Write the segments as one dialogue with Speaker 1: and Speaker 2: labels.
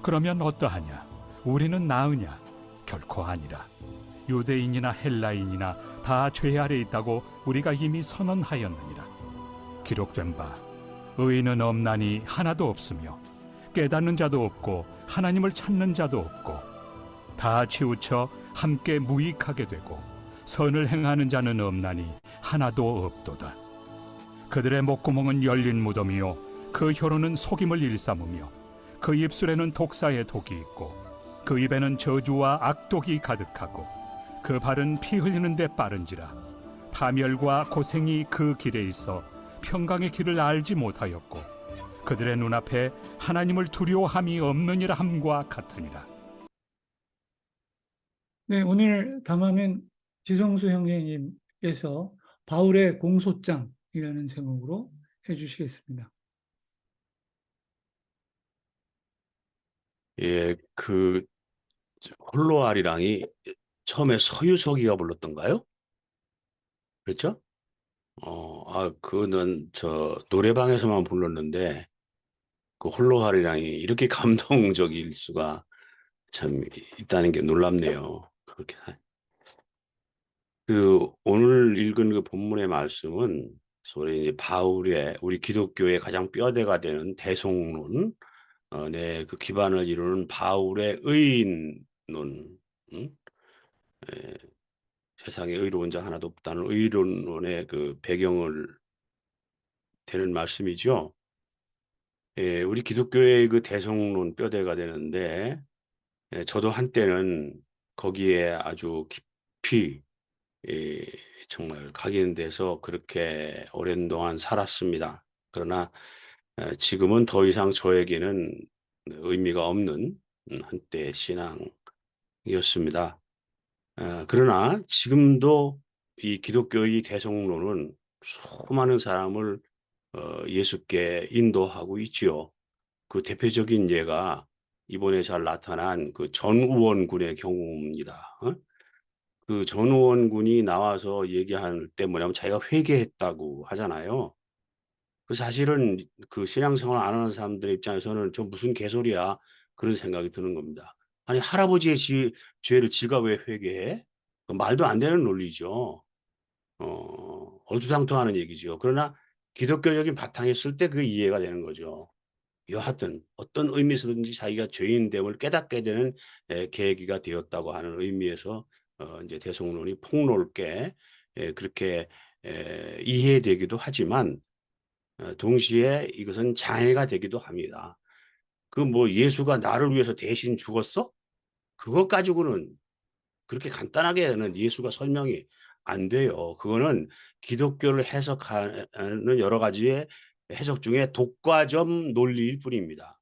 Speaker 1: 그러면 어떠하냐? 우리는 나으냐? 결코 아니라. 유대인이나 헬라인이나 다 죄 아래 있다고 우리가 이미 선언하였느니라. 기록된 바 의인은 없나니 하나도 없으며 깨닫는 자도 없고 하나님을 찾는 자도 없고 다 치우쳐 함께 무익하게 되고 선을 행하는 자는 없나니 하나도 없도다. 그들의 목구멍은 열린 무덤이요 그 혀로는 속임을 일삼으며 그 입술에는 독사의 독이 있고 그 입에는 저주와 악독이 가득하고 그 발은 피 흘리는 데 빠른지라. 파멸과 고생이 그 길에 있어 평강의 길을 알지 못하였고 그들의 눈앞에 하나님을 두려워함이 없느니라 함과 같으니라.
Speaker 2: 네, 오늘 담화는 지성수 형제님께서 바울의 공소장이라는 제목으로 해주시겠습니다.
Speaker 3: 예, 홀로아리랑이 처음에 서유석이가 불렀던가요? 그렇죠? 그는 저 노래방에서만 불렀는데 그 홀로아리랑이 이렇게 감동적일 수가 참 있다는 게 놀랍네요. 그렇게. 오늘 읽은 그 본문의 말씀은 소위 이제 바울의 우리 기독교의 가장 뼈대가 되는 대속론, 그 기반을 이루는 바울의 의인론, 예, 세상에 의로운 자 하나도 없다는 의론론의 그 배경을 되는 말씀이죠. 예, 우리 기독교의 그 대속론 뼈대가 되는데, 저도 한때는 거기에 아주 깊이 예, 정말 각인돼서 그렇게 오랜 동안 살았습니다. 그러나 지금은 더 이상 저에게는 의미가 없는 한때 신앙이었습니다. 그러나 지금도 이 기독교의 대속론은 수많은 사람을 예수께 인도하고 있지요. 그 대표적인 예가 이번에 잘 나타난 그 전우원 군의 경우입니다. 그 전우원 군이 나와서 얘기할 때 뭐냐면 자기가 회개했다고 하잖아요. 그 사실은 그 신앙생활 안 하는 사람들의 입장에서는 저 무슨 개소리야 그런 생각이 드는 겁니다. 아니 할아버지의 죄를 지가 왜 회개해? 그 말도 안 되는 논리죠. 얼토당토하는 얘기죠. 그러나 기독교적인 바탕에 있을 때 그게 이해가 되는 거죠. 여하튼 어떤 의미에서든지 자기가 죄인됨을 깨닫게 되는 계기가 되었다고 하는 의미에서 이제 대속론이 폭넓게 그렇게 이해되기도 하지만 동시에 이것은 장애가 되기도 합니다. 그 뭐 예수가 나를 위해서 대신 죽었어? 그것 가지고는 그렇게 간단하게는 예수가 설명이 안 돼요. 그거는 기독교를 해석하는 여러 가지의 해석 중에 독과점 논리일 뿐입니다.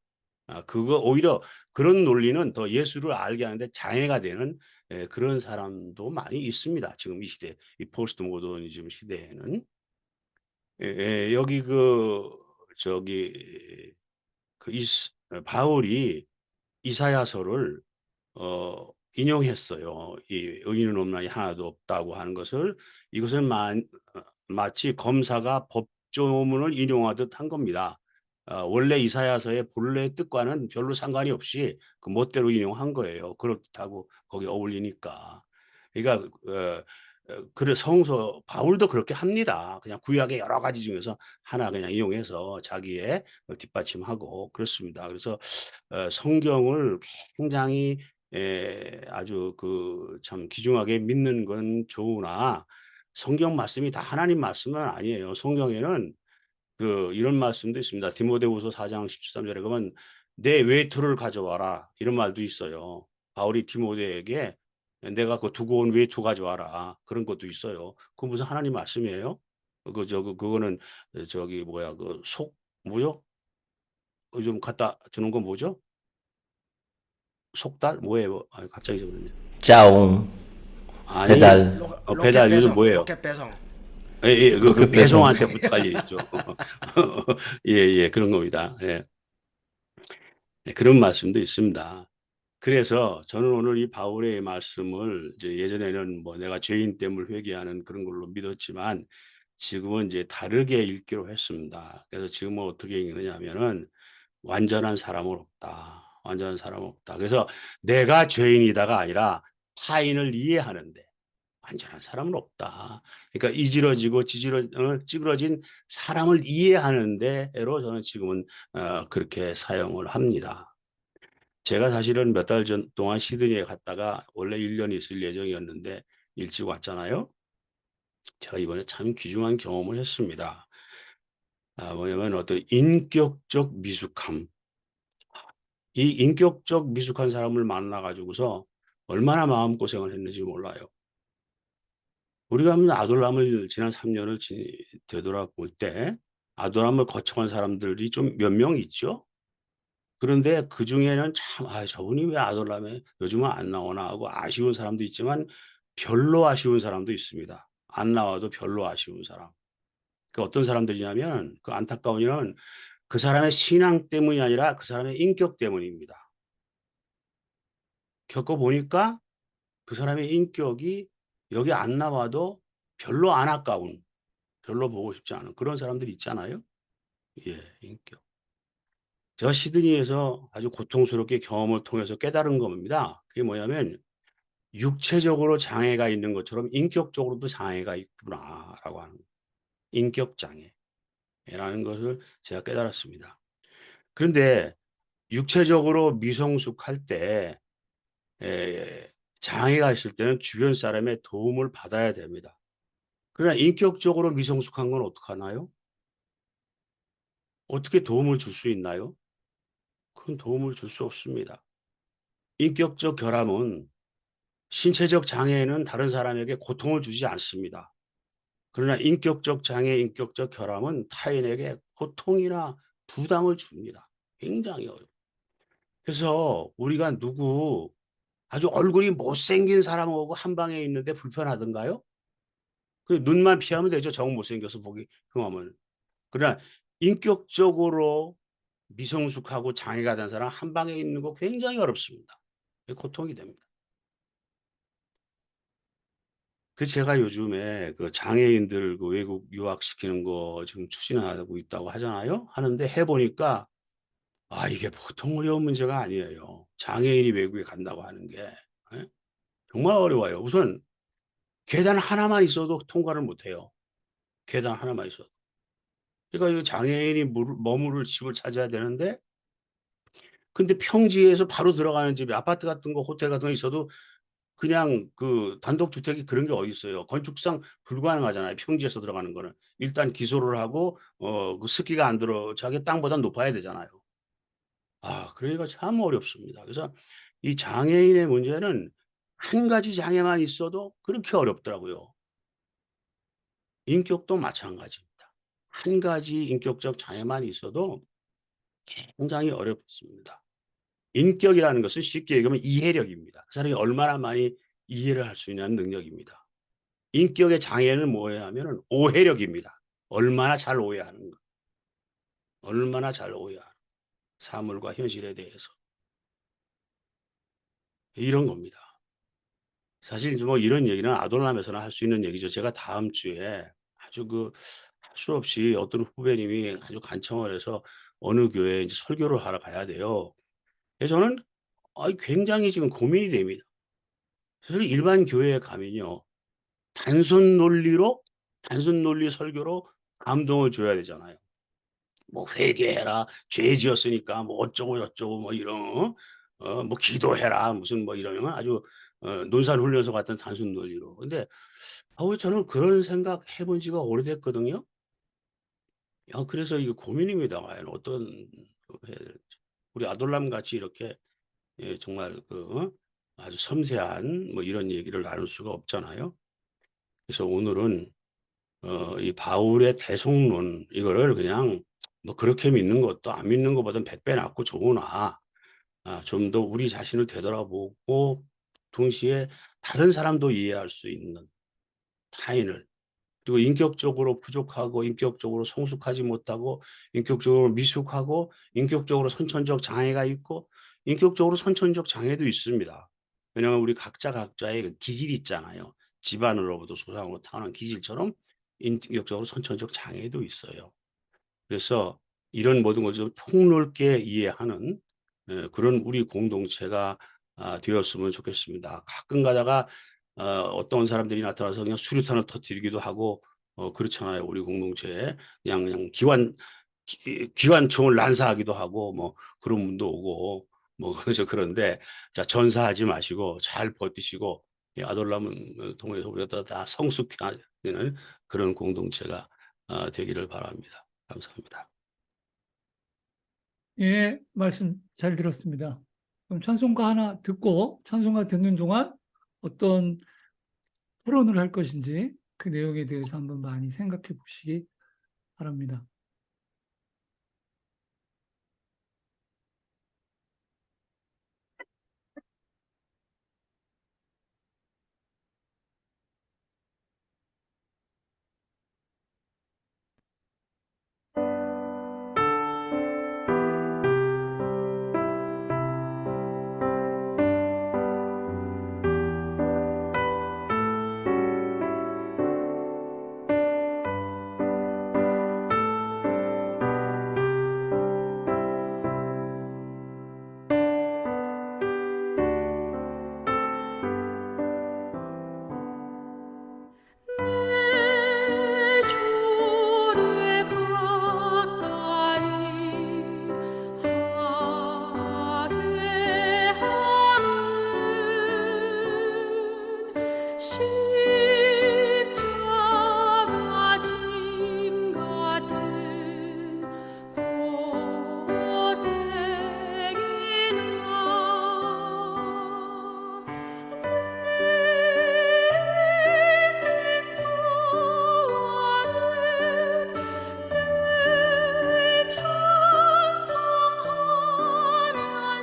Speaker 3: 그거 오히려 그런 논리는 더 예수를 알게 하는데 장애가 되는 그런 사람도 많이 있습니다. 지금 이 시대, 이 포스트 모더니즘 시대에는. 여기 바울이 이사야서를 인용했어요. 이 의인은 없나니 하나도 없다고 하는 것을 이것은 마치 검사가 법조문을 인용하듯 한 겁니다. 원래 이사야서의 본래 뜻과는 별로 상관이 없이 그 멋대로 인용한 거예요. 그렇다고 거기 어울리니까. 그러니까 그래 성서 바울도 그렇게 합니다. 그냥 구약의 여러 가지 중에서 하나 그냥 이용해서 자기의 뒷받침하고 그렇습니다. 그래서 성경을 굉장히 아주 참 귀중하게 믿는 건 좋으나 성경 말씀이 다 하나님 말씀은 아니에요. 성경에는 이런 말씀도 있습니다. 디모데후서 4장 13절에 보면 내 외투를 가져와라 이런 말도 있어요. 바울이 디모데에게 내가 두고 온 외투 가져와라 그런 것도 있어요. 그거 무슨 하나님 말씀이에요? 그거는 저기 뭐야 뭐죠? 좀 갖다 주는 건 뭐죠? 속달 뭐예요? 갑자기 저러네.
Speaker 4: 짜옹,
Speaker 3: 아니
Speaker 4: 배달.
Speaker 3: 배달 요즘 뭐예요?
Speaker 5: 로켓 배송.
Speaker 3: 예, 그
Speaker 4: 로켓 배송.
Speaker 3: 배송한테 붙어야지 있죠. 예, 그런 겁니다. 예. 네, 그런 말씀도 있습니다. 그래서 저는 오늘 이 바울의 말씀을 이제 예전에는 뭐 내가 죄인 됨을 회개하는 그런 걸로 믿었지만 지금은 이제 다르게 읽기로 했습니다. 그래서 지금은 어떻게 읽느냐면은 완전한 사람은 없다. 완전한 사람 없다. 그래서 내가 죄인이다가 아니라 타인을 이해하는데 완전한 사람은 없다. 그러니까 이지러지고 찌그러진 사람을 이해하는 데로 저는 지금은 그렇게 사용을 합니다. 제가 사실은 몇 달 전 동안 시드니에 갔다가 원래 1년 있을 예정이었는데 일찍 왔잖아요. 제가 이번에 참 귀중한 경험을 했습니다. 뭐냐면 어떤 인격적 미숙함. 이 인격적 미숙한 사람을 만나가지고서 얼마나 마음고생을 했는지 몰라요. 우리가 한번 아돌람을 지난 3년을 되돌아볼 때 아돌람을 거쳐간 사람들이 좀 몇 명 있죠. 그런데 그 중에는 참, 저분이 왜 아돌람에 요즘은 안 나오나 하고 아쉬운 사람도 있지만 별로 아쉬운 사람도 있습니다. 안 나와도 별로 아쉬운 사람. 그 어떤 사람들이냐면 그 안타까운 일은 그 사람의 신앙 때문이 아니라 그 사람의 인격 때문입니다. 겪어보니까 그 사람의 인격이 여기 안 나와도 별로 안 아까운, 별로 보고 싶지 않은 그런 사람들이 있잖아요. 예, 인격. 제가 시드니에서 아주 고통스럽게 경험을 통해서 깨달은 겁니다. 그게 뭐냐면 육체적으로 장애가 있는 것처럼 인격적으로도 장애가 있구나라고 하는 인격 장애라는 것을 제가 깨달았습니다. 그런데 육체적으로 미성숙할 때 장애가 있을 때는 주변 사람의 도움을 받아야 됩니다. 그러나 인격적으로 미성숙한 건 어떡하나요? 어떻게 도움을 줄 수 있나요? 큰 도움을 줄 수 없습니다. 인격적 결함은 신체적 장애는 다른 사람에게 고통을 주지 않습니다. 그러나 인격적 장애, 인격적 결함은 타인에게 고통이나 부담을 줍니다. 굉장히 어려워요. 그래서 우리가 누구 아주 얼굴이 못생긴 사람하고 한 방에 있는데 불편하던가요? 그 눈만 피하면 되죠. 정 못생겨서 보기 흉하면. 그러나 인격적으로 미성숙하고 장애가 된 사람 한 방에 있는 거 굉장히 어렵습니다. 고통이 됩니다. 그 제가 요즘에 그 장애인들 그 외국 유학시키는 거 지금 추진하고 있다고 하잖아요. 하는데 해보니까 이게 보통 어려운 문제가 아니에요. 장애인이 외국에 간다고 하는 게 예? 정말 어려워요. 우선 계단 하나만 있어도 통과를 못해요. 계단 하나만 있어도. 그러니까 이 장애인이 머무를 집을 찾아야 되는데 근데 평지에서 바로 들어가는 집이 아파트 같은 거 호텔 같은 거 있어도 그냥 그 단독주택이 그런 게 어디 있어요. 건축상 불가능하잖아요. 평지에서 들어가는 거는. 일단 기소를 하고 그 습기가 안 들어 자기 땅보다 높아야 되잖아요. 그러니까 참 어렵습니다. 그래서 이 장애인의 문제는 한 가지 장애만 있어도 그렇게 어렵더라고요. 인격도 마찬가지입니다. 한 가지 인격적 장애만 있어도 굉장히 어렵습니다. 인격이라는 것은 쉽게 얘기하면 이해력입니다. 그 사람이 얼마나 많이 이해를 할 수 있는 능력입니다. 인격의 장애는 뭐예요 하면 오해력입니다. 얼마나 잘 오해하는가. 얼마나 잘 오해하는 사물과 현실에 대해서. 이런 겁니다. 사실 뭐 이런 얘기는 아돌람에서나 할 수 있는 얘기죠. 제가 다음 주에 아주 할 수 없이 어떤 후배님이 아주 간청을 해서 어느 교회에 이제 설교를 하러 가야 돼요. 그래서 저는 굉장히 지금 고민이 됩니다. 사실 일반 교회에 가면요. 단순 논리 설교로 감동을 줘야 되잖아요. 뭐 회개해라, 죄 지었으니까 뭐 어쩌고 저쩌고 뭐 이런 뭐 기도해라 무슨 뭐 이런 아주 논산훈련소 같은 단순 논리로. 근데 저는 그런 생각 해본 지가 오래됐거든요. 그래서 이게 고민입니다. 과연 어떤 해야 될지. 우리 아돌람 같이 이렇게 정말 아주 섬세한 뭐 이런 얘기를 나눌 수가 없잖아요. 그래서 오늘은 이 바울의 대속론 이거를 그냥 뭐 그렇게 믿는 것도 안 믿는 것보다는 100배 낫고 좋으나 좀 더 우리 자신을 되돌아보고 동시에 다른 사람도 이해할 수 있는 타인을 그리고 인격적으로 부족하고 인격적으로 성숙하지 못하고 인격적으로 미숙하고 인격적으로 선천적 장애가 있고 인격적으로 선천적 장애도 있습니다. 왜냐하면 우리 각자의 그 기질이 있잖아요. 집안으로부터 조상으로 타는 기질처럼 인격적으로 선천적 장애도 있어요. 그래서 이런 모든 것을 좀 폭넓게 이해하는 그런 우리 공동체가 되었으면 좋겠습니다. 가끔 가다가 어떤 사람들이 나타나서 그냥 수류탄을 터뜨리기도 하고 그렇잖아요. 우리 공동체에 그냥 기관총을 난사하기도 하고 뭐 그런 분도 오고 뭐 그래서 그런데 자 전사하지 마시고 잘 버티시고 아돌람을 통해서 우리가 다 성숙해지는 그런 공동체가 되기를 바랍니다. 감사합니다.
Speaker 2: 예, 말씀 잘 들었습니다. 그럼 찬송가 하나 듣고 찬송가 듣는 동안 어떤 토론을 할 것인지 그 내용에 대해서 한번 많이 생각해 보시기 바랍니다.
Speaker 4: 내 주를 가까이 하게 함은 십자가 짐 같은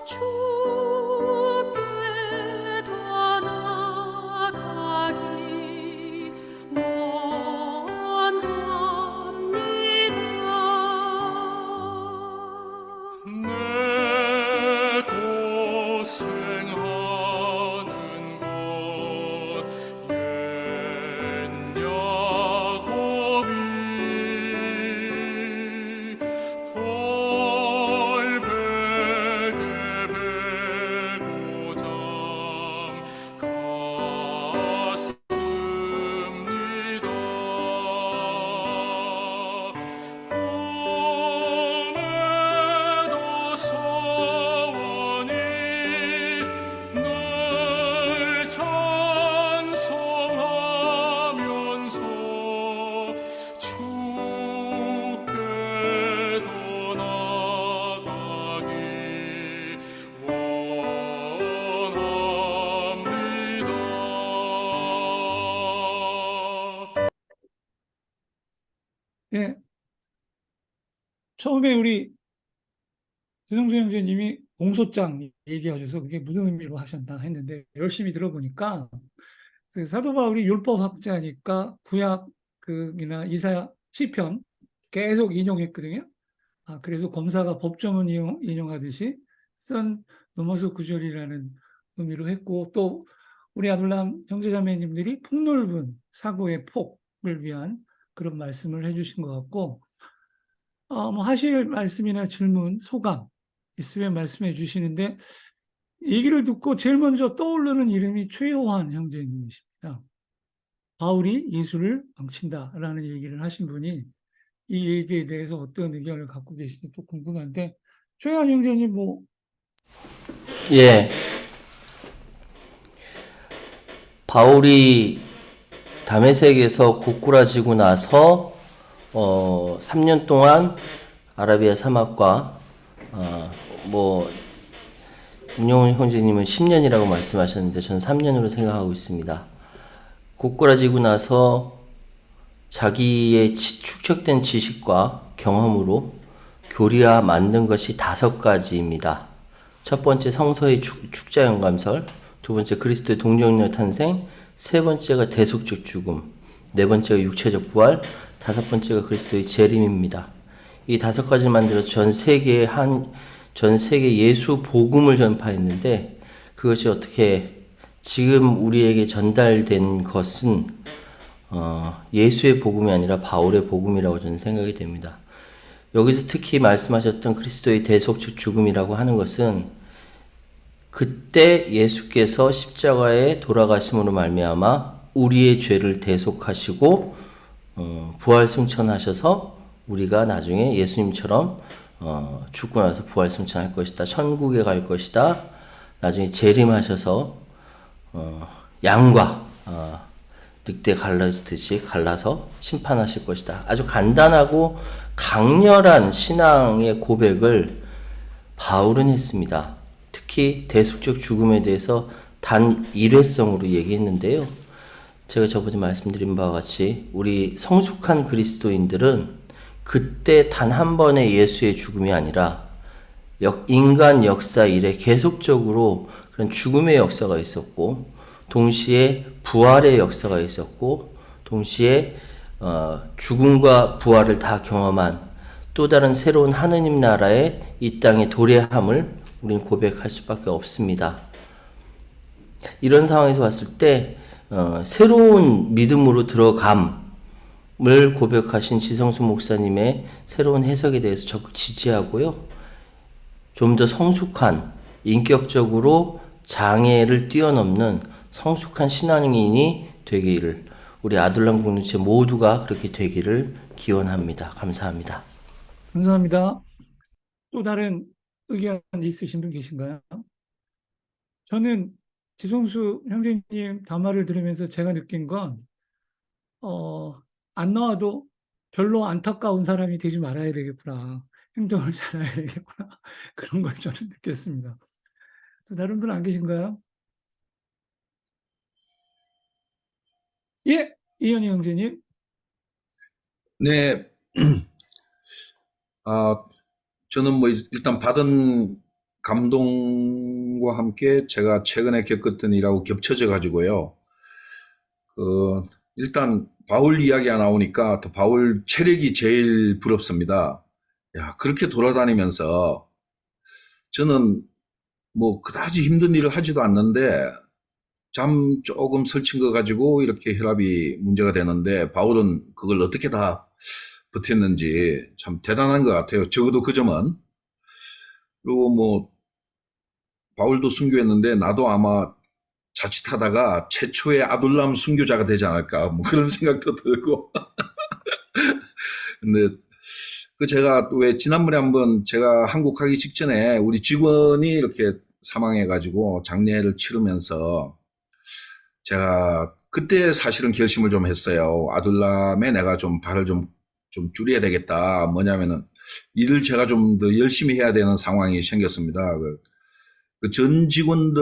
Speaker 4: 주께 더 나아가기 원합니다.
Speaker 1: 내 고생하는 것 옛 야곱이 돌베개 베고장 갔습니다. 꿈에도 소원이 늘 찬송하면서 주께 더 나아가기 원합니다.
Speaker 2: 예, 처음에 우리 지성수 형제님이 공소장 얘기하셔서 그게 무슨 의미로 하셨나 했는데 열심히 들어보니까 그 사도 바울이 율법학자니까 구약이나 이사야 시편 계속 인용했거든요. 그래서 검사가 법정은 인용하듯이 선 넘어서 구절이라는 의미로 했고 또 우리 아둘람 형제자매님들이 폭넓은 사고의 폭을 위한 그런 말씀을 해주신 것 같고 뭐 하실 말씀이나 질문, 소감 있으면 말씀해 주시는데 얘기를 듣고 제일 먼저 떠오르는 이름이 최요한 형제님이십니다. 바울이 예수를 망친다라는 얘기를 하신 분이 이 얘기에 대해서 어떤 의견을 갖고 계신지 또 궁금한데 최요한 형제님 뭐
Speaker 5: 예. 바울이 다메섹에서 고꾸라지고 나서 3년 동안 아라비아 사막과 문용훈 형제님은 10년이라고 말씀하셨는데 저는 3년으로 생각하고 있습니다. 고꾸라지고 나서 자기의 축적된 지식과 경험으로 교리화 만든 것이 5가지입니다. 첫 번째 성서의 축자영감설, 두 번째 그리스도의 동정녀 탄생, 세 번째가 대속적 죽음, 네 번째가 육체적 부활, 다섯 번째가 그리스도의 재림입니다. 이 5가지를 만들어서 전 세계 예수 복음을 전파했는데 그것이 어떻게 지금 우리에게 전달된 것은 예수의 복음이 아니라 바울의 복음이라고 저는 생각이 됩니다. 여기서 특히 말씀하셨던 그리스도의 대속적 죽음이라고 하는 것은 그때 예수께서 십자가에 돌아가심으로 말미암아 우리의 죄를 대속하시고 부활 승천하셔서 우리가 나중에 예수님처럼 죽고 나서 부활 승천할 것이다. 천국에 갈 것이다. 나중에 재림하셔서 양과 늑대 갈라지듯이 갈라서 심판하실 것이다. 아주 간단하고 강렬한 신앙의 고백을 바울은 했습니다. 특히 대속적 죽음에 대해서 단 일회성으로 얘기했는데요. 제가 저번에 말씀드린 바와 같이 우리 성숙한 그리스도인들은 그때 단 한 번의 예수의 죽음이 아니라 인간 역사 이래 계속적으로 그런 죽음의 역사가 있었고, 동시에 부활의 역사가 있었고, 동시에 죽음과 부활을 다 경험한 또 다른 새로운 하느님 나라의 이 땅의 도래함을 우리는 고백할 수밖에 없습니다. 이런 상황에서 봤을 때 새로운 믿음으로 들어감을 고백하신 지성수 목사님의 새로운 해석에 대해서 적극 지지하고요. 좀 더 성숙한, 인격적으로 장애를 뛰어넘는 성숙한 신앙인이 되기를, 우리 아둘람 공동체 모두가 그렇게 되기를 기원합니다. 감사합니다.
Speaker 2: 감사합니다. 또 다른 의견 있으신 분 계신가요? 저는 지성수 형제님 담화를 들으면서 제가 느낀 건, 안 나와도 별로 안타까운 사람이 되지 말아야 되겠구나. 행동을 잘해야 되겠구나. 그런 걸 저는 느꼈습니다. 또 다른 분 안 계신가요? 예, 이현희 형제님.
Speaker 6: 네, 저는 뭐 일단 받은 감동과 함께 제가 최근에 겪었던 일하고 겹쳐져 가지고요. 일단 바울 이야기가 나오니까 또 바울 체력이 제일 부럽습니다. 야, 그렇게 돌아다니면서 저는 뭐 그다지 힘든 일을 하지도 않는데 잠 조금 설친 거 가지고 이렇게 혈압이 문제가 되는데 바울은 그걸 어떻게 다 버텼는지 참 대단한 것 같아요. 적어도 그 점은. 그리고 뭐 바울도 순교했는데 나도 아마 자칫하다가 최초의 아둘람 순교자가 되지 않을까 뭐 그런 생각도 들고. 근데 그 제가 왜 지난번에 한번 제가 한국 가기 직전에 우리 직원이 이렇게 사망해가지고 장례를 치르면서 제가 그때 사실은 결심을 좀 했어요. 아둘람에 내가 좀 발을 좀 줄여야 되겠다. 뭐냐면은 일을 제가 좀 더 열심히 해야 되는 상황이 생겼습니다. 그 전 직원들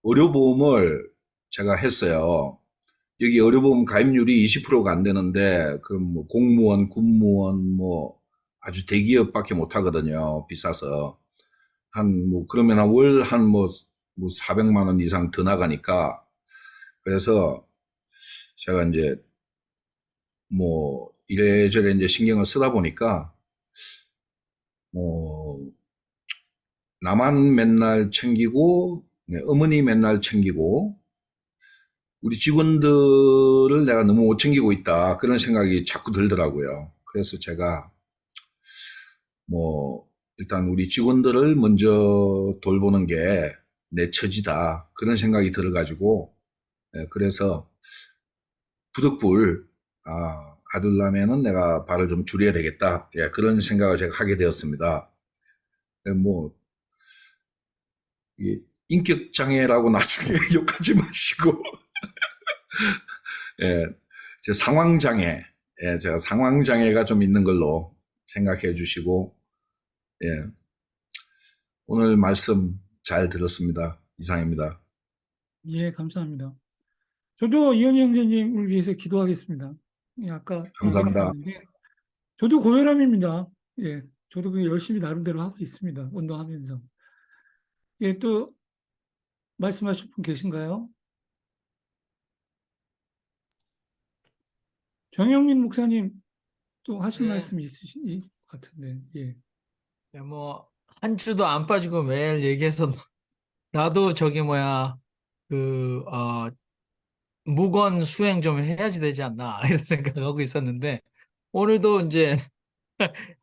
Speaker 6: 의료보험을 제가 했어요. 여기 의료보험 가입률이 20%가 안 되는데, 그럼 뭐 공무원, 군무원, 뭐 아주 대기업밖에 못 하거든요. 비싸서. 그러면 월 한 400만 원 이상 더 나가니까. 그래서 제가 이제 뭐 이래저래 이제 신경을 쓰다 보니까, 나만 맨날 챙기고, 어머니 맨날 챙기고, 우리 직원들을 내가 너무 못 챙기고 있다. 그런 생각이 자꾸 들더라고요. 그래서 제가 일단 우리 직원들을 먼저 돌보는 게 내 처지다. 그런 생각이 들어가지고, 그래서 부득불, 아둘람에는 내가 발을 좀 줄여야 되겠다. 그런 생각을 제가 하게 되었습니다. 인격장애라고 나중에 욕하지 마시고, 제 상황장애, 제가 상황장애가 좀 있는 걸로 생각해 주시고, 오늘 말씀 잘 들었습니다. 이상입니다.
Speaker 2: 예, 감사합니다. 저도 이현희 형제님을 위해서 기도하겠습니다. 예, 아까
Speaker 6: 감사합니다.
Speaker 2: 얘기했는데 저도 고혈압입니다. 예, 저도 그냥 열심히 나름대로 하고 있습니다. 운동하면서. 예, 또 말씀하실 분 계신가요? 정영민 목사님 또 하실
Speaker 7: 네.
Speaker 2: 말씀 있으신 것 같은데. 예.
Speaker 7: 야, 한 주도 안 빠지고 매일 얘기해서 나도 무건 수행 좀 해야지 되지 않나 이런 생각하고 있었는데 오늘도 이제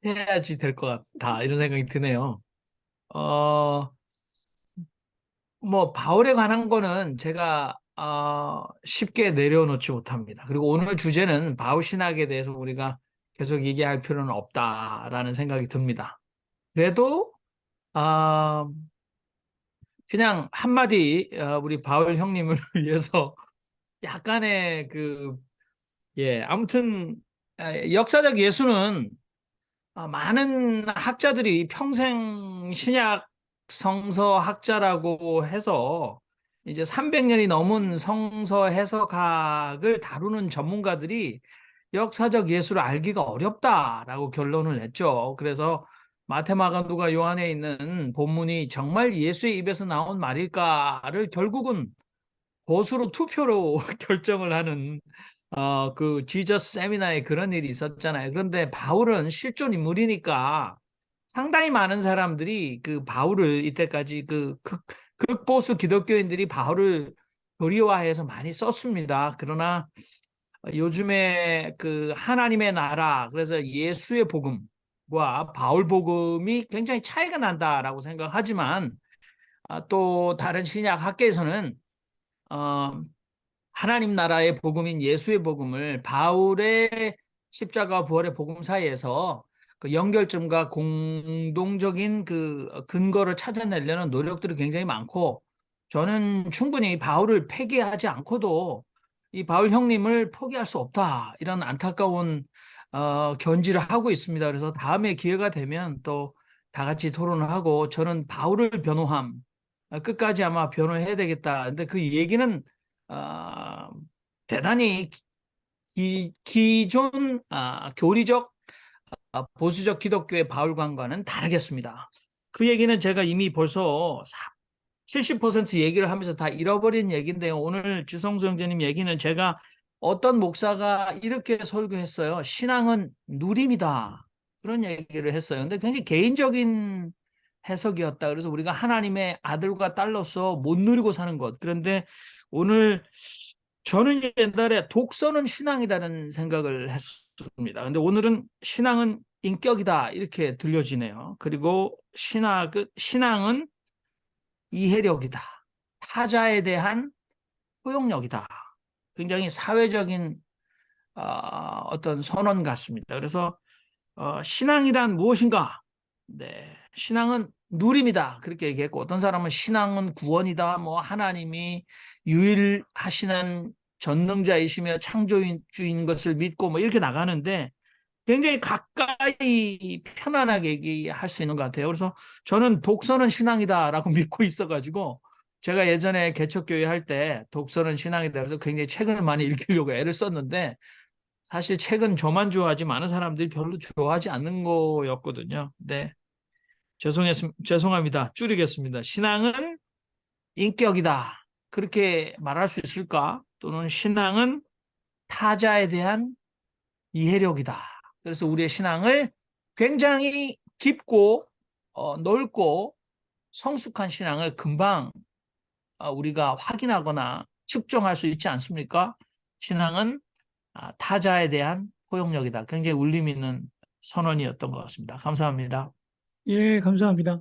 Speaker 7: 해야지 될 것 같다. 이런 생각이 드네요. 어, 뭐, 바울에 관한 거는 제가, 쉽게 내려놓지 못합니다. 그리고 오늘 주제는 바울 신학에 대해서 우리가 계속 얘기할 필요는 없다라는 생각이 듭니다. 그래도, 아, 그냥 한마디, 우리 바울 형님을 위해서 약간의 예, 아무튼, 역사적 예수는 많은 학자들이 평생 신약 성서 학자라고 해서 이제 300년이 넘은 성서 해석학을 다루는 전문가들이 역사적 예수를 알기가 어렵다라고 결론을 냈죠. 그래서 마태, 마가, 누가, 요한에 있는 본문이 정말 예수의 입에서 나온 말일까를 결국은 보수로 투표로 결정을 하는 그 지저스 세미나에 그런 일이 있었잖아요. 그런데 바울은 실존 인물이니까 상당히 많은 사람들이 그 바울을 이때까지 극보수 기독교인들이 바울을 교리화해서 많이 썼습니다. 그러나 요즘에 그 하나님의 나라, 그래서 예수의 복음과 바울 복음이 굉장히 차이가 난다라고 생각하지만 또 다른 신약 학계에서는 어, 하나님 나라의 복음인 예수의 복음을 바울의 십자가 부활의 복음 사이에서 그 연결점과 공동적인 그 근거를 찾아내려는 노력들이 굉장히 많고, 저는 충분히 바울을 폐기하지 않고도 이 바울 형님을 포기할 수 없다, 이런 안타까운 견지를 하고 있습니다. 그래서 다음에 기회가 되면 또 다 같이 토론을 하고, 저는 바울을 변호함, 끝까지 아마 변호해야 되겠다. 근데 그 얘기는 어, 대단히 기존 교리적 보수적 기독교의 바울관과는 다르겠습니다. 그 얘기는 제가 이미 벌써 70% 얘기를 하면서 다 잃어버린 얘기인데요. 오늘 주성수 형제님 얘기는 제가 어떤 목사가 이렇게 설교했어요. 신앙은 누림이다. 그런 얘기를 했어요. 근데 굉장히 개인적인 해석이었다. 그래서 우리가 하나님의 아들과 딸로서 못 누리고 사는 것. 그런데 오늘 저는 옛날에 독서는 신앙이라는 생각을 했습니다. 근데 오늘은 신앙은 인격이다, 이렇게 들려지네요. 그리고 신앙은 이해력이다. 타자에 대한 포용력이다. 굉장히 사회적인 어떤 선언 같습니다. 그래서 신앙이란 무엇인가? 네, 신앙은 누림이다, 그렇게 얘기했고, 어떤 사람은 신앙은 구원이다, 뭐 하나님이 유일하시는 전능자이시며 창조주인 것을 믿고 뭐 이렇게 나가는데 굉장히 가까이 편안하게 얘기할 수 있는 것 같아요. 그래서 저는 독서는 신앙이다라고 믿고 있어가지고, 제가 예전에 개척교회 할 때 독서는 신앙이다 그래서 굉장히 책을 많이 읽으려고 애를 썼는데, 사실 책은 저만 좋아하지 많은 사람들이 별로 좋아하지 않는 거였거든요. 네, 죄송합니다. 줄이겠습니다. 신앙은 인격이다, 그렇게 말할 수 있을까? 또는 신앙은 타자에 대한 이해력이다. 그래서 우리의 신앙을 굉장히 깊고 넓고 성숙한 신앙을 금방 우리가 확인하거나 측정할 수 있지 않습니까? 신앙은 타자에 대한 포용력이다. 굉장히 울림 있는 선언이었던 것 같습니다. 감사합니다.
Speaker 2: 예, 감사합니다.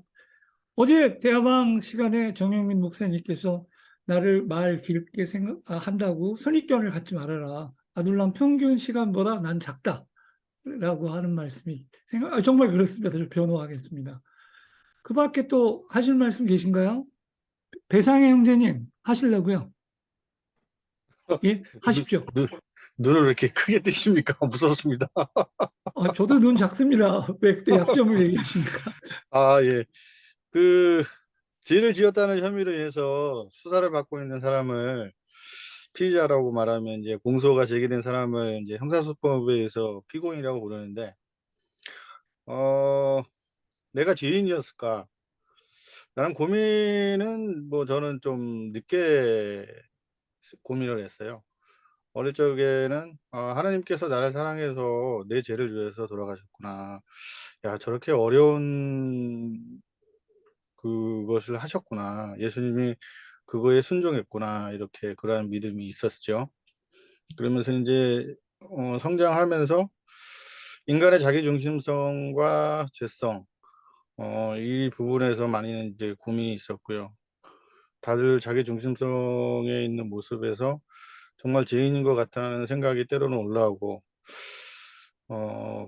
Speaker 2: 어제 대화방 시간에 정영민 목사님께서 나를 말 길게 한다고 선입견을 갖지 말아라. 아둘람 평균 시간보다 난 작다. 라고 하는 말씀이 정말 그렇습니다. 저 변호하겠습니다. 그 밖에 또 하실 말씀 계신가요? 배상의 형제님 하시려고요? 예, 하십시오.
Speaker 8: 눈을 이렇게 크게 뜨십니까? 무섭습니다.
Speaker 2: 저도 눈 작습니다. 왜 그때 약점을 얘기하십니까?
Speaker 8: 아, 예. 죄를 지었다는 혐의로 인해서 수사를 받고 있는 사람을 피의자라고 말하면 이제 공소가 제기된 사람을 이제 형사소송법에 의해서 피고인이라고 부르는데, 내가 죄인이었을까? 라는 고민은 뭐 저는 좀 늦게 고민을 했어요. 어릴 적에는 하나님께서 나를 사랑해서 내 죄를 위해서 돌아가셨구나. 야, 저렇게 어려운 그것을 하셨구나. 예수님이 그거에 순종했구나. 이렇게 그러한 믿음이 있었죠. 그러면서 이제 성장하면서 인간의 자기중심성과 죄성, 이 부분에서 많이 이제 고민이 있었고요. 다들 자기중심성에 있는 모습에서 정말 죄인인 것 같다는 생각이 때로는 올라오고,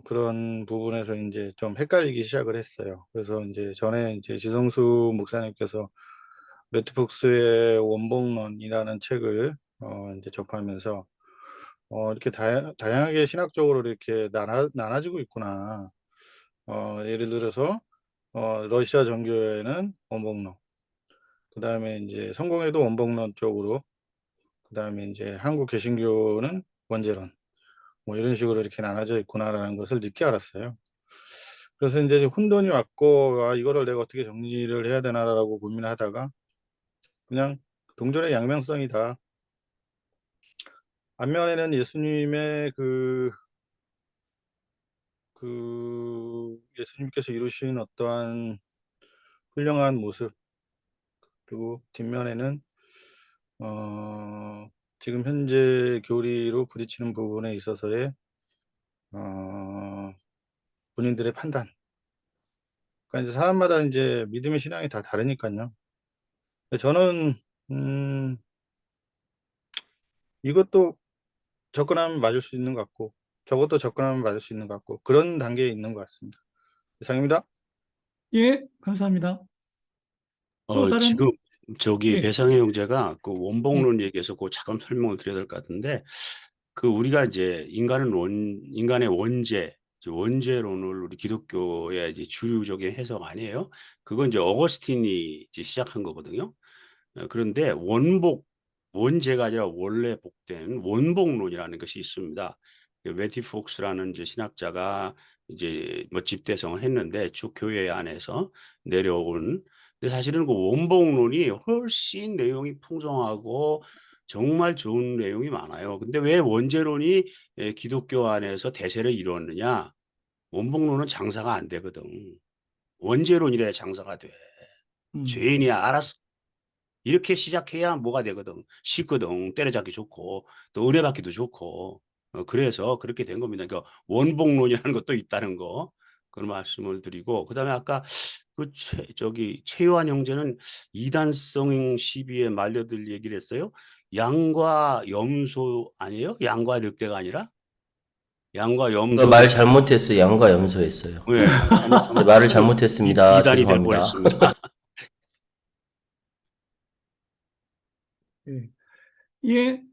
Speaker 8: 그런 부분에서 이제 좀 헷갈리기 시작을 했어요. 그래서 이제 전에 이제 지성수 목사님께서 매튜 폭스의 원복론이라는 책을 이제 접하면서 이렇게 다양하게 신학적으로 이렇게 나눠지고 있구나. 예를 들어서 러시아 정교회는 원복론, 그 다음에 이제 성공회도 원복론 쪽으로, 그 다음에 이제 한국 개신교는 원죄론, 뭐 이런 식으로 이렇게 나눠져 있구나라는 것을 늦게 알았어요. 그래서 이제 혼돈이 왔고, 아, 이거를 내가 어떻게 정리를 해야 되나라고 고민하다가 그냥 동전의 양면성이다. 앞면에는 예수님의 예수님께서 이루신 어떠한 훌륭한 모습, 그리고 뒷면에는 지금 현재 교리로 부딪히는 부분에 있어서의 본인들의 판단. 그러니까 이제 사람마다 이제 믿음의 신앙이 다 다르니까요. 저는 이것도 접근하면 맞을 수 있는 것 같고, 저것도 접근하면 맞을 수 있는 것 같고, 그런 단계에 있는 것 같습니다. 이상입니다.
Speaker 2: 예, 감사합니다. 또 다른,
Speaker 3: 지금 저기
Speaker 2: 예,
Speaker 3: 배상의 형제가 그
Speaker 2: 예,
Speaker 3: 원복론 얘기해서 그 잠깐 설명을 드려야 될 것 같은데, 그 우리가 이제 인간의 원죄, 원죄론을 우리 기독교의 이제 주류적인 해석 아니에요? 그건 이제 어거스틴이 이제 시작한 거거든요. 그런데 원죄가 아니라 원래 복된 원복론이라는 것이 있습니다. 매티 폭스라는 이제 신학자가 이제 뭐 집대성을 했는데 쭉 교회 안에서 내려온. 근데 사실은 그 원복론이 훨씬 내용이 풍성하고 정말 좋은 내용이 많아요. 근데 왜 원죄론이 기독교 안에서 대세를 이뤘느냐? 원복론은 장사가 안 되거든. 원죄론이래야 장사가 돼. 죄인이야 알았어. 이렇게 시작해야 뭐가 되거든. 쉽거든. 때려잡기 좋고 또 의뢰받기도 좋고. 그래서 그렇게 된 겁니다. 그러니까 원복론이라는 것도 있다는 거. 그런 말씀을 드리고, 그다음에 아까 그 최요한 형제는 이단성 시비에 말려들 얘기를 했어요. 양과 염소 아니에요? 양과 늑대가 아니라 양과 염소.
Speaker 5: 말 잘못했어요. 양과 염소했어요.
Speaker 3: 네, 잘못하면
Speaker 5: 말을 잘못했습니다.
Speaker 3: 이단이 될
Speaker 5: 죄송합니다.
Speaker 3: 뻔했습니다.
Speaker 2: 예. 예,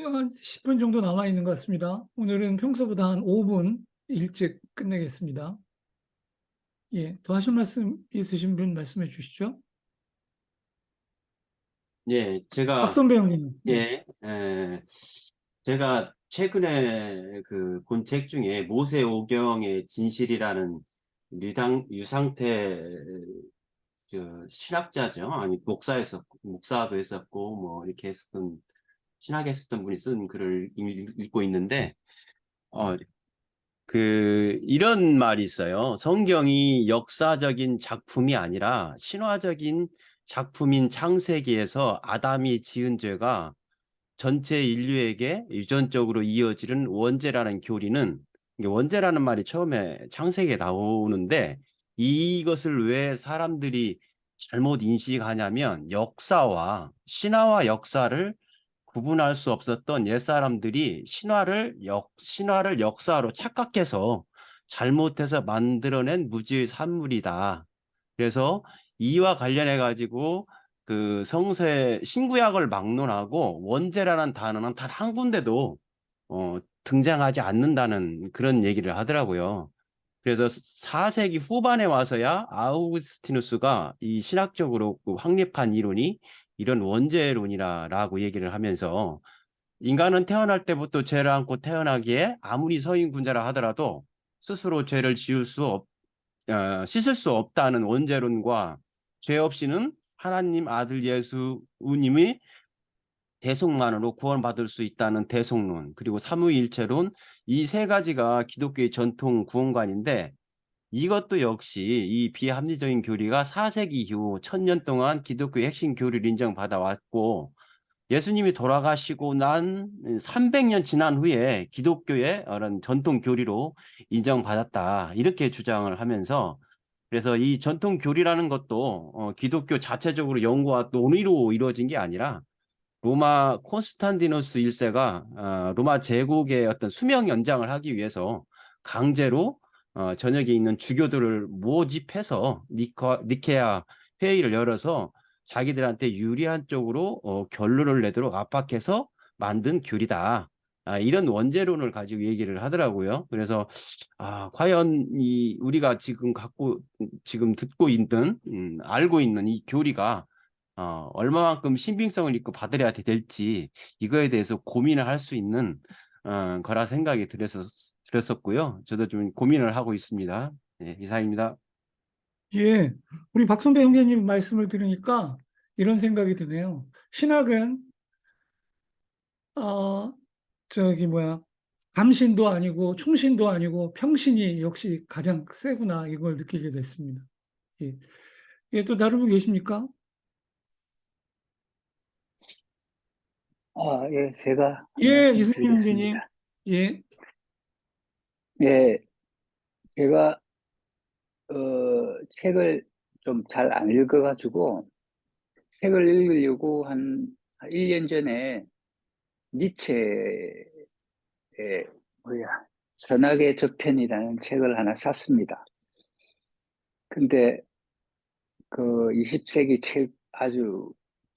Speaker 2: 한 10분 정도 남아 있는 것 같습니다. 오늘은 평소보다 한 5분 일찍 끝내겠습니다. 예, 더 하실 말씀 있으신 분 말씀해 주시죠.
Speaker 9: 예, 제가
Speaker 2: 박선배 형님.
Speaker 9: 예, 제가 최근에 그 본 책 중에 모세오경의 진실이라는 유상태 그 신학자죠. 아니 목사도 했었고 뭐 이렇게 했었던 신학했었던 분이 쓴 글을 읽고 있는데 이런 말이 있어요. 성경이 역사적인 작품이 아니라 신화적인 작품인 창세기에서 아담이 지은 죄가 전체 인류에게 유전적으로 이어지는 원죄라는 교리는, 이게 원죄라는 말이 처음에 창세기에 나오는데 이것을 왜 사람들이 잘못 인식하냐면 신화와 역사를 구분할 수 없었던 옛사람들이 신화를 역사로 착각해서 잘못해서 만들어낸 무지의 산물이다. 그래서 이와 관련해 가지고 그 신구약을 막론하고 원죄라는 단어는 단 한 군데도 등장하지 않는다는 그런 얘기를 하더라고요. 그래서 4세기 후반에 와서야 아우구스티누스가 이 신학적으로 확립한 이론이 이런 원죄론이라고 얘기를 하면서, 인간은 태어날 때부터 죄를 안고 태어나기에 아무리 서인군자라 하더라도 스스로 죄를 씻을 수 없다는 원죄론과 죄 없이는 하나님 아들 예수님이 대속만으로 구원받을 수 있다는 대속론, 그리고 삼위일체론, 이 세 가지가 기독교의 전통 구원관인데, 이것도 역시 이 비합리적인 교리가 4세기 이후 1000년 동안 기독교의 핵심 교리를 인정받아 왔고, 예수님이 돌아가시고 난 300년 지난 후에 기독교의 그런 전통 교리로 인정받았다. 이렇게 주장을 하면서 그래서 이 전통 교리라는 것도 기독교 자체적으로 영과 논의로 이루어진 게 아니라 로마 콘스탄티누스 1세가 로마 제국의 어떤 수명 연장을 하기 위해서 강제로 전역에 있는 주교들을 모집해서 니케아 회의를 열어서 자기들한테 유리한 쪽으로 결론을 내도록 압박해서 만든 교리다. 이런 원죄론을 가지고 얘기를 하더라고요. 그래서 과연 우리가 지금 듣고 있는 알고 있는 이 교리가 얼마만큼 신빙성을 있고 받아들여야 될지 이거에 대해서 고민을 할 수 있는 거라 생각이 들었었고요. 저도 좀 고민을 하고 있습니다. 네, 이상입니다.
Speaker 2: 예, 우리 박선배 형제님 말씀을 들으니까 이런 생각이 드네요. 신학은 감신도 아니고 충신도 아니고 평신이 역시 가장 세구나 이걸 느끼게 됐습니다. 예, 예, 또 다른 분 계십니까?
Speaker 10: 예, 제가
Speaker 2: 예, 이승민 형제님.
Speaker 10: 말씀드리겠습니다.
Speaker 2: 예,
Speaker 10: 예, 제가 책을 좀 잘 안 읽어가지고 책을 읽으려고 한 1년 전에 니체의 선악의 저편이라는 책을 하나 샀습니다. 근데 그 20세기 아주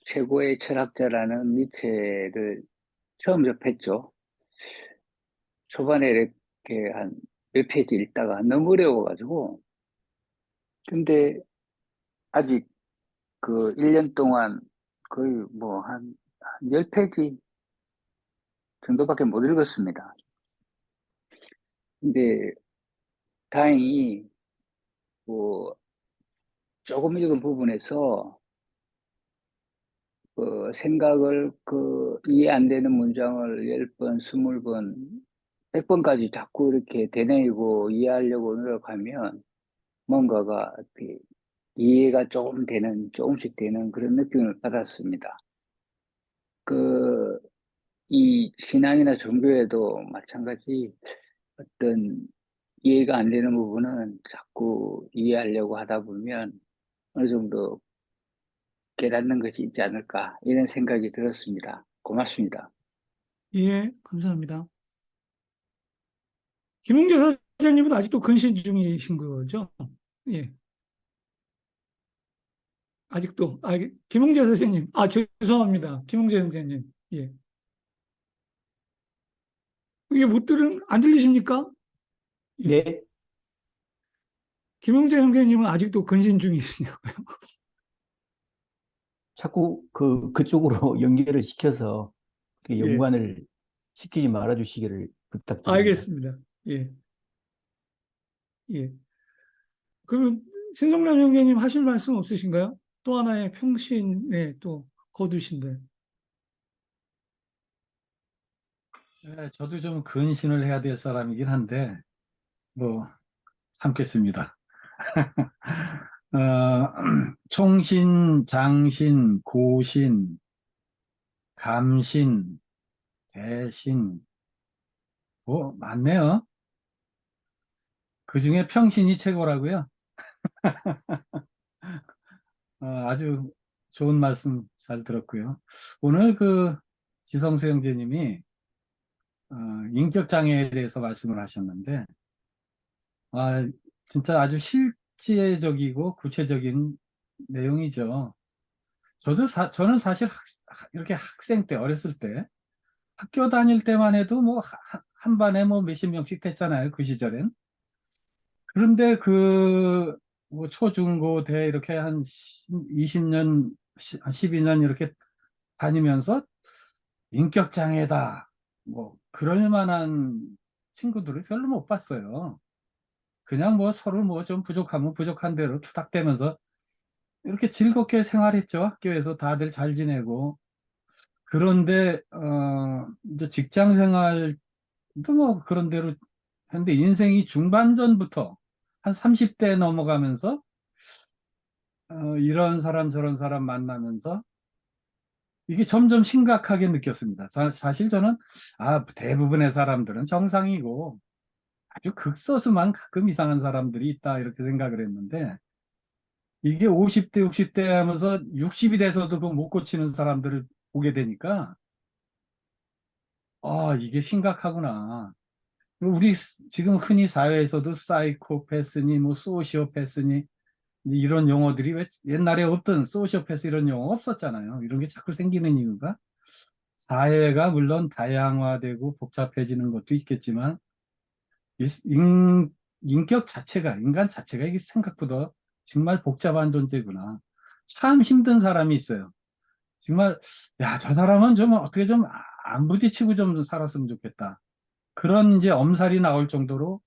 Speaker 10: 최고의 철학자라는 니체를 처음 접했죠. 초반에 이렇게 한 몇 페이지 읽다가 너무 어려워가지고, 근데 아직 그 1년 동안 거의 뭐 한 10페이지 정도밖에 못 읽었습니다. 근데 다행히 뭐 조금 읽은 부분에서 그 생각을 이해 안 되는 문장을 10번, 20번, 100번까지 자꾸 이렇게 되뇌이고 이해하려고 노력하면 뭔가가 이렇게 이해가 조금씩 되는 그런 느낌을 받았습니다. 이 신앙이나 종교에도 마찬가지 어떤 이해가 안 되는 부분은 자꾸 이해하려고 하다 보면 어느 정도 깨닫는 것이 있지 않을까 이런 생각이 들었습니다. 고맙습니다.
Speaker 2: 예, 감사합니다. 김홍재 사장님은 아직도 근신 중이신 거죠? 예. 아직도. 김홍재 선생님. 죄송합니다. 김홍재 선생님. 예. 이게 안 들리십니까? 예.
Speaker 11: 네,
Speaker 2: 김홍재 형제님은 아직도 근신 중이시냐고요?
Speaker 11: 자꾸 그쪽으로 연결을 시켜서 그
Speaker 2: 예.
Speaker 11: 연관을 시키지 말아 주시기를 부탁드립니다.
Speaker 2: 알겠습니다. 예. 예. 그럼 신성남 형제님 하실 말씀 없으신가요? 또 하나의 평신에 또 거두신데.
Speaker 12: 네, 저도 좀 근신을 해야 될 사람이긴 한데, 뭐, 참겠습니다. 총신, 장신, 고신, 감신, 대신, 많네요. 그 중에 평신이 최고라고요. 아주 좋은 말씀 잘 들었고요. 오늘 지성수 형제님이 인격장애에 대해서 말씀을 하셨는데, 진짜 아주 실제적이고 구체적인 내용이죠. 저는 사실 이렇게 학생 때, 어렸을 때, 학교 다닐 때만 해도 뭐, 한 반에 뭐 몇십 명씩 됐잖아요. 그 시절엔. 그런데 뭐 초중고 대 이렇게 한 20년, 12년 이렇게 다니면서 인격장애다. 뭐, 그럴 만한 친구들을 별로 못 봤어요. 그냥 뭐 서로 뭐 좀 부족하면 부족한 대로 투닥대면서 이렇게 즐겁게 생활했죠. 학교에서 다들 잘 지내고. 그런데, 이제 직장 생활도 뭐 그런 대로 했는데 인생이 중반전부터 한 30대 넘어가면서, 이런 사람 저런 사람 만나면서 이게 점점 심각하게 느꼈습니다. 사실 저는 대부분의 사람들은 정상이고 아주 극소수만 가끔 이상한 사람들이 있다 이렇게 생각을 했는데 이게 50대, 60대 하면서 60이 돼서도 그 못 고치는 사람들을 보게 되니까 이게 심각하구나. 우리 지금 흔히 사회에서도 사이코패스니 뭐 소시오패스니 이런 용어들이 왜 옛날에 없던 소시오패스 이런 용어 없었잖아요. 이런 게 자꾸 생기는 이유가 사회가 물론 다양화되고 복잡해지는 것도 있겠지만 인격 자체가 인간 자체가 이게 생각보다 정말 복잡한 존재구나. 참 힘든 사람이 있어요. 정말 저 사람은 좀 어떻게 좀 안 부딪히고 좀 살았으면 좋겠다. 그런 이제 엄살이 나올 정도로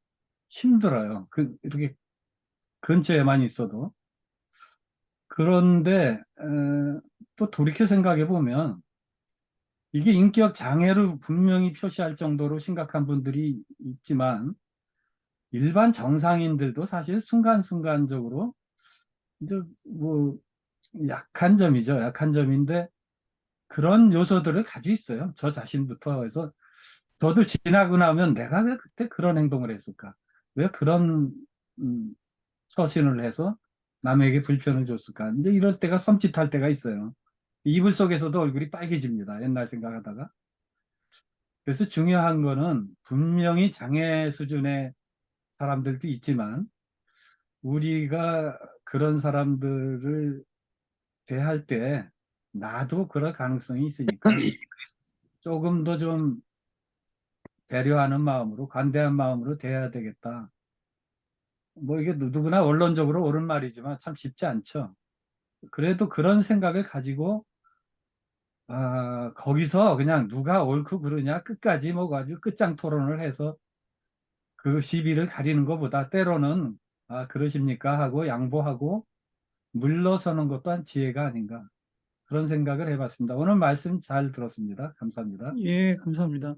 Speaker 12: 힘들어요. 이렇게 근처에만 있어도. 그런데 또 돌이켜 생각해 보면 이게 인격 장애로 분명히 표시할 정도로 심각한 분들이 있지만 일반 정상인들도 사실 순간순간적으로 이제 뭐 약한 점이죠. 약한 점인데 그런 요소들을 가지고 있어요. 저 자신부터. 그래서 저도 지나고 나면 내가 왜 그때 그런 행동을 했을까? 왜 그런 처신을 해서 남에게 불편을 줬을까? 이제 이럴 때가 섬찟할 때가 있어요. 이불 속에서도 얼굴이 빨개집니다. 옛날 생각하다가. 그래서 중요한 거는 분명히 장애 수준의 사람들도 있지만 우리가 그런 사람들을 대할 때 나도 그럴 가능성이 있으니까 조금 더 좀 배려하는 마음으로 관대한 마음으로 대해야 되겠다. 뭐 이게 누구나 원론적으로 옳은 말이지만 참 쉽지 않죠. 그래도 그런 생각을 가지고 거기서 그냥 누가 옳고 그르냐 끝까지 뭐 가지고 끝장 토론을 해서 그 시비를 가리는 것보다 때로는 그러십니까 하고 양보하고 물러서는 것도 한 지혜가 아닌가 그런 생각을 해봤습니다. 오늘 말씀 잘 들었습니다. 감사합니다.
Speaker 2: 예, 감사합니다.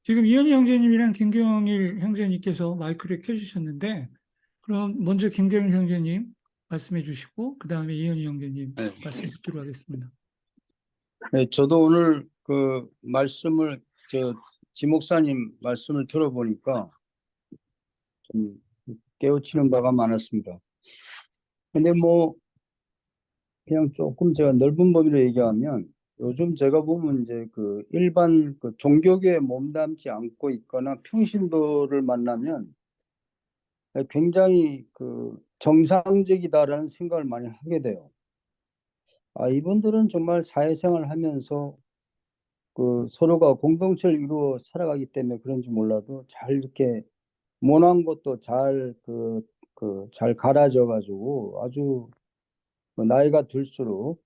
Speaker 2: 지금 이현희 형제님이랑 김경일 형제님께서 마이크를 켜주셨는데, 그럼 먼저 김경일 형제님 말씀해 주시고, 그 다음에 이현희 형제님
Speaker 13: 네.
Speaker 2: 말씀 듣도록 하겠습니다.
Speaker 13: 네, 저도 오늘 그 말씀을 지 목사님 말씀을 들어보니까 좀 깨우치는 바가 많았습니다. 근데 뭐 그냥 조금 제가 넓은 범위로 얘기하면 요즘 제가 보면 이제 그 일반 그 종교계에 몸담지 않고 있거나 평신도를 만나면 굉장히 그 정상적이다라는 생각을 많이 하게 돼요. 이분들은 정말 사회생활을 하면서 그 서로가 공동체를 이루어 살아가기 때문에 그런지 몰라도 잘 이렇게 모난 것도 잘 잘 갈아져 가지고 아주 나이가 들수록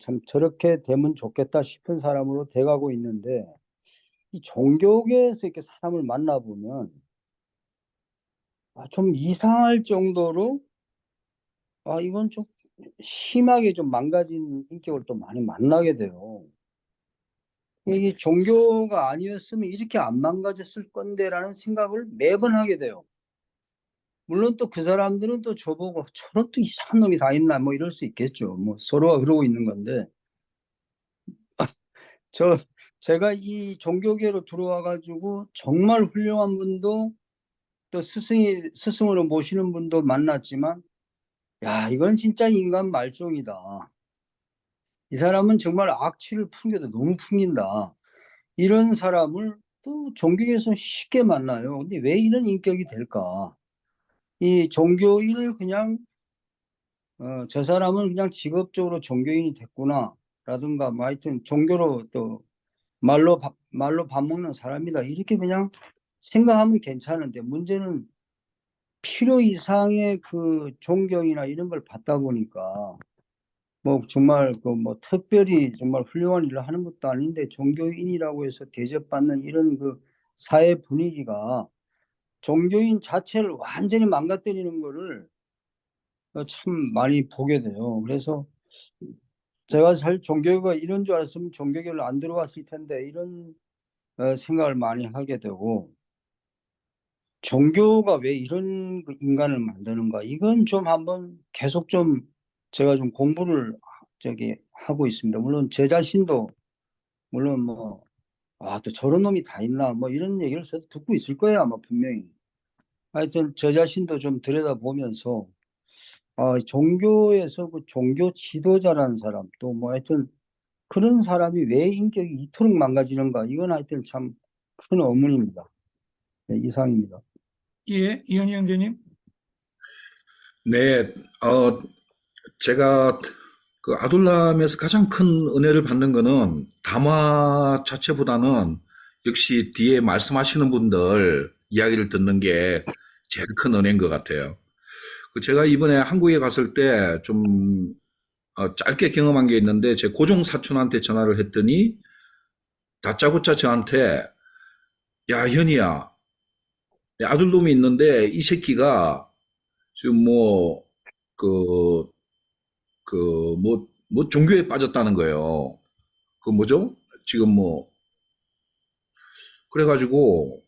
Speaker 13: 참 저렇게 되면 좋겠다 싶은 사람으로 돼가고 있는데 이 종교계에서 이렇게 사람을 만나보면 좀 이상할 정도로 이건 좀 심하게 좀 망가진 인격을 또 많이 만나게 돼요. 이게 종교가 아니었으면 이렇게 안 망가졌을 건데라는 생각을 매번 하게 돼요. 물론 또 그 사람들은 또 저보고 저런 또 이상한 놈이 다 있나 뭐 이럴 수 있겠죠. 뭐 서로가 그러고 있는 건데 제가 이 종교계로 들어와 가지고 정말 훌륭한 분도 또 스승으로 모시는 분도 만났지만 이건 진짜 인간 말종이다. 이 사람은 정말 악취를 풍겨도 너무 풍긴다. 이런 사람을 또 종교계에서 쉽게 만나요. 근데 왜 이런 인격이 될까? 이 종교인을 그냥 저 사람은 그냥 직업적으로 종교인이 됐구나 라든가 뭐 하여튼 종교로 또 말로 밥 먹는 사람이다 이렇게 그냥 생각하면 괜찮은데 문제는 필요 이상의 그 존경이나 이런 걸 받다 보니까 뭐 정말 뭐 특별히 정말 훌륭한 일을 하는 것도 아닌데 종교인이라고 해서 대접받는 이런 그 사회 분위기가 종교인 자체를 완전히 망가뜨리는 거를 참 많이 보게 돼요. 그래서 제가 사실 종교가 이런 줄 알았으면 종교계를 안 들어왔을 텐데 이런 생각을 많이 하게 되고 종교가 왜 이런 인간을 만드는가 이건 좀 한번 계속 좀 제가 좀 공부를 하고 있습니다. 물론 제 자신도 물론 뭐 또 저런 놈이 다 있나 뭐 이런 얘기를 저도 듣고 있을 거예요 아마 분명히. 하여튼 저 자신도 좀 들여다보면서 종교에서 그 종교 지도자라는 사람 또 뭐 하여튼 그런 사람이 왜 인격이 이토록 망가지는가 이건 하여튼 참 큰 의문입니다. 네, 이상입니다.
Speaker 2: 예, 이현희 형제님.
Speaker 6: 네, 제가 그 아둘람에서 가장 큰 은혜를 받는 거는 담화 자체보다는 역시 뒤에 말씀하시는 분들 이야기를 듣는 게 제일 큰 은혜인 것 같아요. 제가 이번에 한국에 갔을 때 좀 짧게 경험한 게 있는데 제 고종 사촌한테 전화를 했더니 다짜고짜 저한테 야, 현이야, 내 아들놈이 있는데 이 새끼가 지금 뭐 종교에 빠졌다는 거예요. 그 뭐죠? 지금 뭐 그래가지고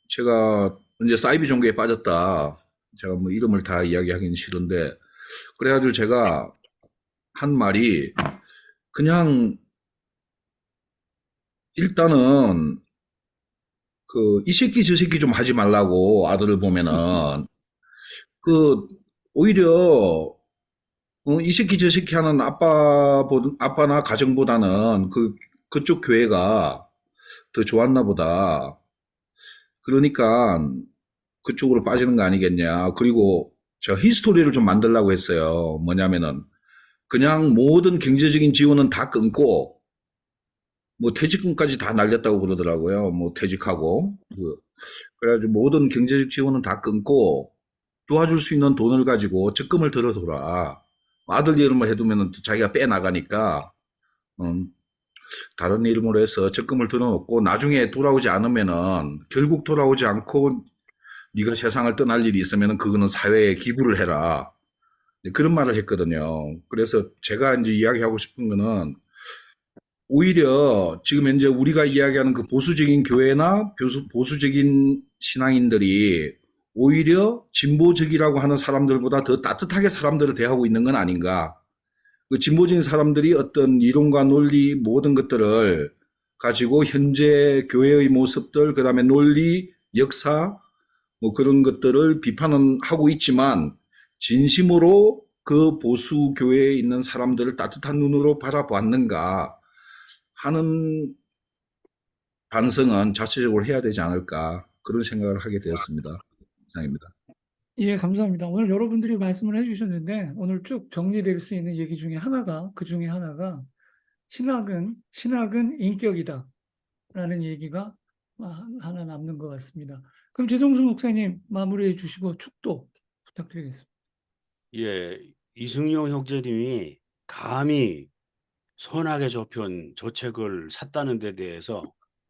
Speaker 6: 제가 이제 사이비 종교에 빠졌다. 제가 뭐 이름을 다 이야기하기는 싫은데 그래가지고 제가 한 말이 그냥 일단은 이 새끼 저 새끼 좀 하지 말라고 아들을 보면은 오히려 이 새끼 저 새끼 하는 아빠나 가정보다는 그쪽 교회가 더 좋았나 보다. 그러니까 그쪽으로 빠지는 거 아니겠냐. 그리고 저 히스토리를 좀 만들려고 했어요. 뭐냐면은 그냥 모든 경제적인 지원은 다 끊고 뭐 퇴직금까지 다 날렸다고 그러더라고요. 뭐 퇴직하고. 그래가지고 모든 경제적 지원은 다 끊고 도와줄 수 있는 돈을 가지고 적금을 들어둬라. 아들 이름을 해두면 자기가 빼나가니까 다른 이름으로 해서 적금을 들어놓고 나중에 돌아오지 않으면은 결국 돌아오지 않고 네가 세상을 떠날 일이 있으면은 그거는 사회에 기부를 해라. 그런 말을 했거든요. 그래서 제가 이제 이야기하고 싶은 거는 오히려 지금 현재 우리가 이야기하는 그 보수적인 교회나 보수적인 신앙인들이 오히려 진보적이라고 하는 사람들보다 더 따뜻하게 사람들을 대하고 있는 건 아닌가. 그 진보적인 사람들이 어떤 이론과 논리 모든 것들을 가지고 현재 교회의 모습들, 그 다음에 논리, 역사, 뭐 그런 것들을 비판은 하고 있지만 진심으로 그 보수 교회에 있는 사람들을 따뜻한 눈으로 바라보았는가 하는 반성은 자체적으로 해야 되지 않을까 그런 생각을 하게 되었습니다. 이상입니다.
Speaker 2: 예, 감사합니다. 오늘 여러분들이 말씀을 해주셨는데 오늘 쭉 정리될 수 있는 얘기 중에 하나가 신학은 인격이다 라는 얘기가 하나 남는 것 같습니다. 그럼 지성수 목사님 마무리해 주시고 축도 부탁드리겠습니다.
Speaker 3: 예, 이승용 형제님이 감히 선악의 저편 저 책을 샀다는 데 대해서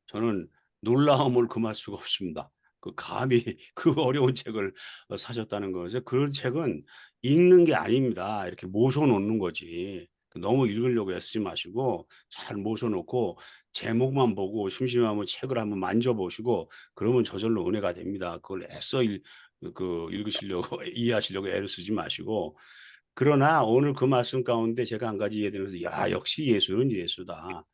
Speaker 3: 저는 놀라움을 금할 수가 없습니다. 감히 그 어려운 책을 사셨다는 거죠. 그 책은 읽는 게 아닙니다. 이렇게 모셔놓는 거지. 너무 읽으려고 애쓰지 마시고 잘 모셔놓고 제목만 보고 심심하면 책을 한번 만져보시고 그러면 저절로 은혜가 됩니다. 그걸 애써 읽으시려고 이해하시려고 애를 쓰지 마시고. 그러나 오늘 그 말씀 가운데 제가 한 가지 이해되면서 역시 예수는 예수다.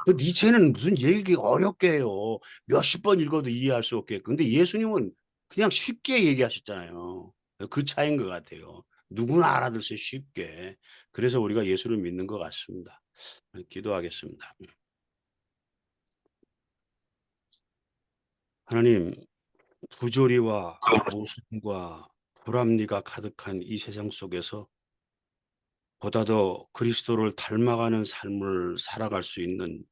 Speaker 3: 니체는 무슨 얘기 어렵게 해요. 몇십 번 읽어도 이해할 수 없게. 근데 예수님은 그냥 쉽게 얘기하셨잖아요. 그 차이인 것 같아요. 누구나 알아들 수 쉽게. 그래서 우리가 예수를 믿는 것 같습니다. 기도하겠습니다. 하나님, 부조리와 모순과 불합리가 가득한 이 세상 속에서 보다 더 그리스도를 닮아가는 삶을 살아갈 수 있는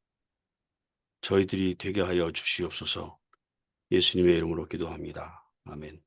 Speaker 3: 저희들이 되게 하여 주시옵소서. 예수님의 이름으로 기도합니다. 아멘.